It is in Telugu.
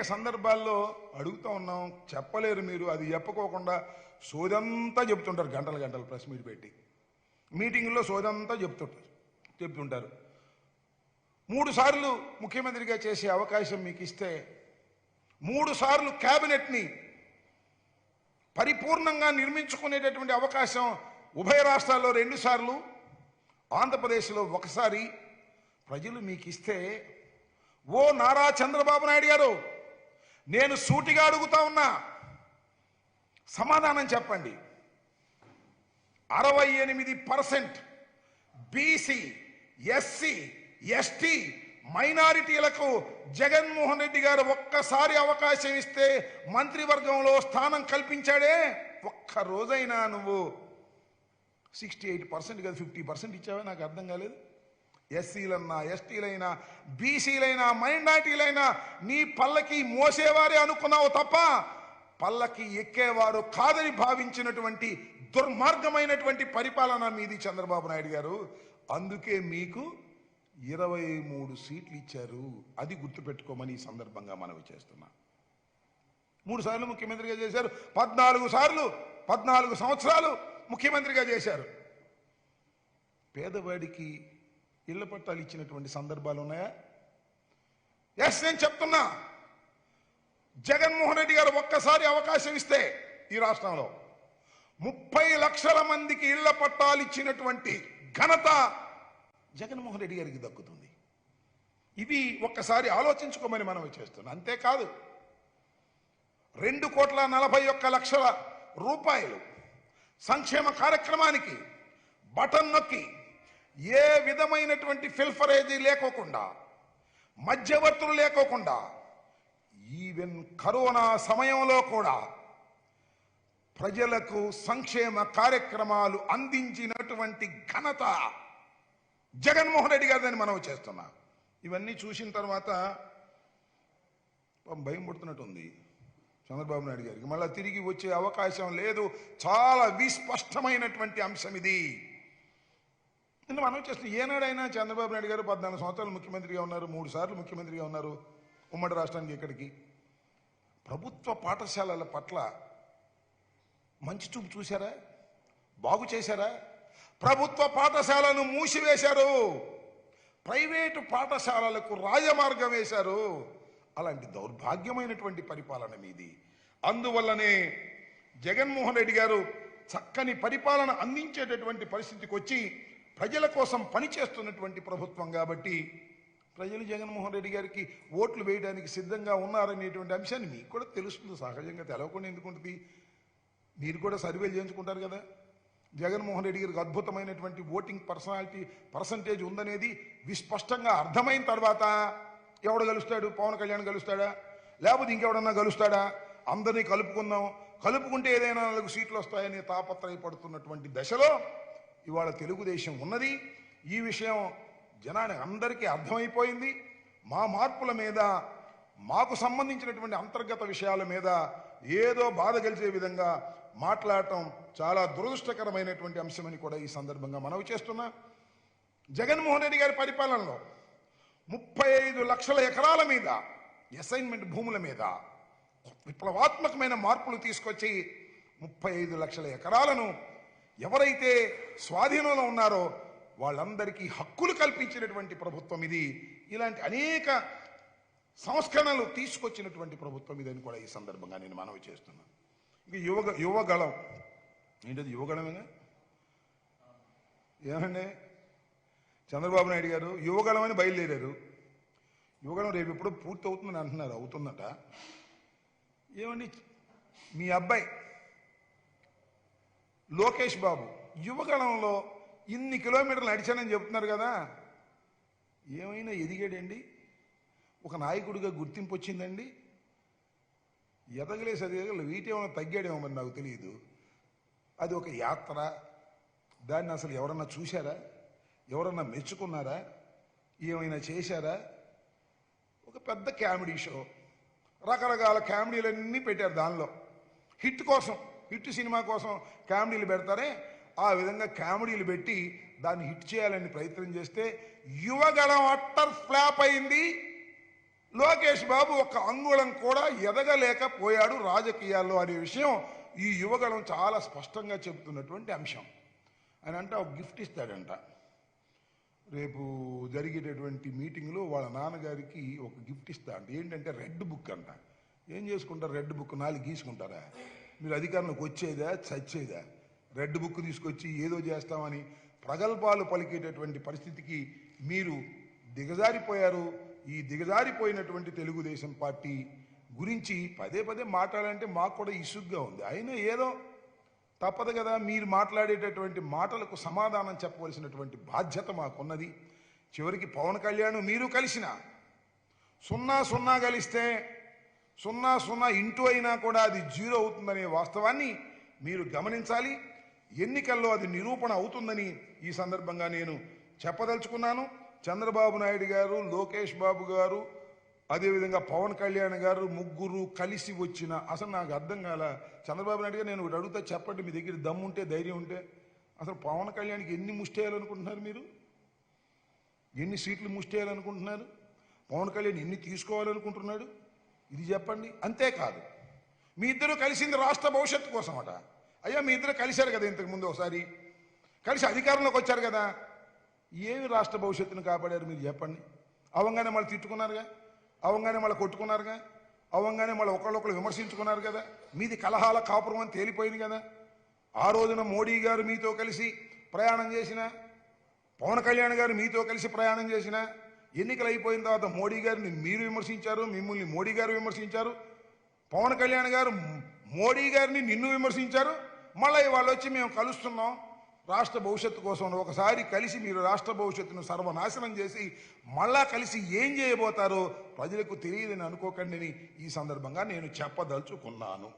అనేక సందర్భాల్లో అడుగుతూ ఉన్నాం, చెప్పలేరు మీరు. అది చెప్పుకోకుండా సోదంతా చెప్తుంటారు, గంటలు గంటలు ప్రెస్ మీట్ పెట్టి మీటింగ్లో సోదంతా చెప్తుంటారు. 3 సార్లు ముఖ్యమంత్రిగా చేసే అవకాశం మీకు ఇస్తే 3 సార్లు క్యాబినెట్ని పరిపూర్ణంగా నిర్మించుకునేటటువంటి అవకాశం ఉభయ రాష్ట్రాల్లో 2 సార్లు, ఆంధ్రప్రదేశ్లో 1 సారి ప్రజలు మీకు ఇస్తే, ఓ నారా చంద్రబాబు నాయుడు గారు, నేను సూటిగా అడుగుతా ఉన్నా, సమాధానం చెప్పండి. 68% బీసీ, ఎస్సీ, ఎస్టీ, మైనారిటీలకు జగన్మోహన్ రెడ్డి గారు ఒక్కసారి అవకాశం ఇస్తే మంత్రివర్గంలో స్థానం కల్పించాడే. ఒక్క రోజైనా నువ్వు 68% కదా 50% ఇచ్చావే? నాకు అర్థం కాలేదు. ఎస్సీలన్నా, ఎస్టీలైనా, బీసీలైనా, మైనారిటీలైనా నీ పల్లకి మోసేవారే అనుకున్నావు తప్ప పల్లకి ఎక్కేవారు కాదని భావించినటువంటి దుర్మార్గమైనటువంటి పరిపాలన మీది చంద్రబాబు నాయుడు గారు. అందుకే మీకు 23 సీట్లు ఇచ్చారు. అది గుర్తుపెట్టుకోమని ఈ సందర్భంగా మనవి చేస్తున్నా. 3 సార్లు ముఖ్యమంత్రిగా చేశారు, 14 సంవత్సరాలు ముఖ్యమంత్రిగా చేశారు. పేదవాడికి ఇళ్ల పట్టాలు ఇచ్చినటువంటి సందర్భాలు ఉన్నాయా? ఎస్, నేను చెప్తున్నా, జగన్మోహన్ రెడ్డి గారు ఒక్కసారి అవకాశం ఇస్తే ఈ రాష్ట్రంలో 30 లక్షల మందికి ఇళ్ల పట్టాలు ఇచ్చినటువంటి ఘనత జగన్మోహన్ రెడ్డి గారికి దక్కుతుంది. ఇవి ఒక్కసారి ఆలోచించుకోమని మనం చేస్తున్నాం. అంతేకాదు, 2,41,00,000 రూపాయలు సంక్షేమ కార్యక్రమానికి బటన్ నొక్కి ఏ విధమైనటువంటి ఫిల్ఫరేజీ లేకోకుండా, మధ్యవర్తులు లేకోకుండా, ఈవెన్ కరోనా సమయంలో కూడా ప్రజలకు సంక్షేమ కార్యక్రమాలు అందించినటువంటి ఘనత జగన్మోహన్ రెడ్డి గారిని మనం చేస్తున్నా. ఇవన్నీ చూసిన తర్వాత భయం పుడుతున్నట్టుంది చంద్రబాబు నాయుడు గారికి. మళ్ళీ తిరిగి వచ్చే అవకాశం లేదు. చాలా విస్పష్టమైనటువంటి అంశం ఇది. నిన్న మనం చేస్తున్న ఏనాడైనా చంద్రబాబు నాయుడు గారు 14 సంవత్సరాలు ముఖ్యమంత్రిగా ఉన్నారు, 3 సార్లు ముఖ్యమంత్రిగా ఉన్నారు ఉమ్మడి రాష్ట్రానికి. ఇక్కడికి ప్రభుత్వ పాఠశాలల పట్ల మంచి చూపు చూశారా? బాగు చేశారా? ప్రభుత్వ పాఠశాలను మూసివేశారు, ప్రైవేటు పాఠశాలలకు రాజమార్గం వేశారు. అలాంటి దౌర్భాగ్యమైనటువంటి పరిపాలన మీది. అందువల్లనే జగన్మోహన్ రెడ్డి గారు చక్కని పరిపాలన అందించేటటువంటి పరిస్థితికి వచ్చి ప్రజల కోసం పనిచేస్తున్నటువంటి ప్రభుత్వం కాబట్టి ప్రజలు జగన్మోహన్ రెడ్డి గారికి ఓట్లు వేయడానికి సిద్ధంగా ఉన్నారనేటువంటి అంశాన్ని మీకు కూడా తెలుస్తుంది. సహజంగా తెలవకుండా ఎందుకుంటుంది? మీరు కూడా సర్వేలు చేయించుకుంటారు కదా. జగన్మోహన్ రెడ్డి గారికి అద్భుతమైనటువంటి ఓటింగ్ పర్సంటేజ్ ఉందనేది విస్పష్టంగా అర్థమైన తర్వాత ఎవడు గెలుస్తాడు? పవన్ కళ్యాణ్ గెలుస్తాడా? లేకపోతే ఇంకెవడన్నా గెలుస్తాడా? అందరినీ కలుపుకుంటే ఏదైనా 4 సీట్లు వస్తాయని తాపత్రయపడుతున్నటువంటి దశలో ఇవాళ తెలుగుదేశం ఉన్నది. ఈ విషయం జనానికి అందరికీ అర్థమైపోయింది. మా మార్పుల మీద, మాకు సంబంధించినటువంటి అంతర్గత విషయాల మీద ఏదో బాధ కలిసే విధంగా మాట్లాడటం చాలా దురదృష్టకరమైనటువంటి అంశమని కూడా ఈ సందర్భంగా మనవి చేస్తున్నా. జగన్మోహన్ రెడ్డి గారి పరిపాలనలో 35 లక్షల ఎకరాల మీద, అసైన్మెంట్ భూముల మీద విప్లవాత్మకమైన మార్పులు తీసుకొచ్చి 35 లక్షల ఎకరాలను ఎవరైతే స్వాధీనంలో ఉన్నారో వాళ్ళందరికీ హక్కులు కల్పించినటువంటి ప్రభుత్వం ఇది. ఇలాంటి అనేక సంస్కరణలు తీసుకొచ్చినటువంటి ప్రభుత్వం ఇదని కూడా ఈ సందర్భంగా నేను మనవి చేస్తున్నాను. ఇక యువగళం ఏంటది? యువగళమేనా? ఏమండి చంద్రబాబు నాయుడు గారు యువగళం అని బయలుదేరారు. యువగళం రేపు ఎప్పుడో పూర్తి అవుతుందని అంటున్నారు. అవుతుందట. ఏమండి మీ అబ్బాయి లోకేష్ బాబు యువగళంలో ఇన్ని కిలోమీటర్లు నడిచానని చెప్తున్నారు కదా, ఏమైనా ఎదిగాడండి? ఒక నాయకుడిగా గుర్తింపు వచ్చిందండి? ఎదగలే చదివేగల వీటేమైనా తగ్గాడేమో మరి నాకు తెలియదు. అది ఒక యాత్ర. దాన్ని అసలు ఎవరన్నా చూశారా? ఎవరన్నా మెచ్చుకున్నారా? ఏమైనా చేశారా? ఒక పెద్ద కామెడీ షో, రకరకాల కామెడీలన్నీ పెట్టారు. దానిలో హిట్ సినిమా కోసం కామెడీలు పెడతారే, ఆ విధంగా కామెడీలు పెట్టి దాన్ని హిట్ చేయాలని ప్రయత్నం చేస్తే యువగళం అట్టర్ ఫ్లాప్ అయింది. లోకేష్ బాబు ఒక్క అంగుళం కూడా ఎదగలేకపోయాడు రాజకీయాల్లో అనే విషయం ఈ యువగళం చాలా స్పష్టంగా చెబుతున్నటువంటి అంశం. ఆయన అంటే ఒక గిఫ్ట్ ఇస్తాడంట. రేపు జరిగేటటువంటి మీటింగ్లో వాళ్ళ నాన్నగారికి ఒక గిఫ్ట్ ఇస్తా అంట. ఏంటంటే రెడ్ బుక్ అంట. ఏం చేసుకుంటారు రెడ్ బుక్? 4 గీసుకుంటారా? మీరు అధికారంలోకి వచ్చేదా చచ్చేదా? రెడ్ బుక్ తీసుకొచ్చి ఏదో చేస్తామని ప్రగల్భాలు పలికేటటువంటి పరిస్థితికి మీరు దిగజారిపోయారు. ఈ దిగజారిపోయినటువంటి తెలుగుదేశం పార్టీ గురించి పదే పదే మాట్లాడాలంటే మాకు కూడా ఇసుగ్గా ఉంది. అయినా ఏదో తప్పదు కదా, మీరు మాట్లాడేటటువంటి మాటలకు సమాధానం చెప్పవలసినటువంటి బాధ్యత మాకున్నది. చివరికి పవన్ కళ్యాణ్ మీరు కలిసిన 0-0 కలిస్తే 0-0 ఇంటూ అయినా కూడా అది 0 అవుతుందనే వాస్తవాన్ని మీరు గమనించాలి. ఎన్నికల్లో అది నిరూపణ అవుతుందని ఈ సందర్భంగా నేను చెప్పదలుచుకున్నాను. చంద్రబాబు నాయుడు గారు, లోకేష్ బాబు గారు, అదేవిధంగా పవన్ కళ్యాణ్ గారు ముగ్గురు కలిసి వచ్చిన అసలు నాకు అర్థం కాల. చంద్రబాబు నాయుడు గారు నేను ఒకటి అడుగుతా, చెప్పండి, మీ దగ్గర దమ్ము ఉంటే ధైర్యం ఉంటే అసలు పవన్ కళ్యాణ్కి ఎన్ని ముష్టేయాలనుకుంటున్నారు? మీరు ఎన్ని సీట్లు ముష్టేయాలనుకుంటున్నారు? పవన్ కళ్యాణ్ ఎన్ని తీసుకోవాలనుకుంటున్నాడు? ఇది చెప్పండి. అంతేకాదు, మీ ఇద్దరు కలిసింది రాష్ట్ర భవిష్యత్తు కోసం అట. అయ్యా, మీ ఇద్దరు కలిశారు కదా ఇంతకుముందు ఒకసారి, కలిసి అధికారంలోకి వచ్చారు కదా. ఏమి రాష్ట్ర భవిష్యత్తును కాపాడారు మీరు చెప్పండి? అవంగానే మళ్ళీ తిట్టుకున్నారుగా, అవంగానే మళ్ళీ కొట్టుకున్నారుగా, అవంగానే మళ్ళీ ఒకళ్ళొకళ్ళు విమర్శించుకున్నారు కదా. మీది కలహాల కాపురం అని తేలిపోయింది కదా. ఆ రోజున మోడీ గారు మీతో కలిసి ప్రయాణం చేసిన, పవన్ కళ్యాణ్ గారు మీతో కలిసి ప్రయాణం చేసిన, ఎన్నికలు అయిపోయిన తర్వాత మోడీ గారిని మీరు విమర్శించారు, మిమ్మల్ని మోడీ గారు విమర్శించారు. పవన్ కళ్యాణ్ గారు మోడీ గారిని నిన్ను విమర్శించారు. మళ్ళీ వాళ్ళు వచ్చి మేము కలుస్తున్నాం రాష్ట్ర భవిష్యత్తు కోసం. ఒకసారి కలిసి మీరు రాష్ట్ర భవిష్యత్తును సర్వనాశనం చేసి మళ్ళా కలిసి ఏం చేయబోతారో ప్రజలకు తెలియదని అనుకోకండి అని ఈ సందర్భంగా నేను చెప్పదలుచుకున్నాను.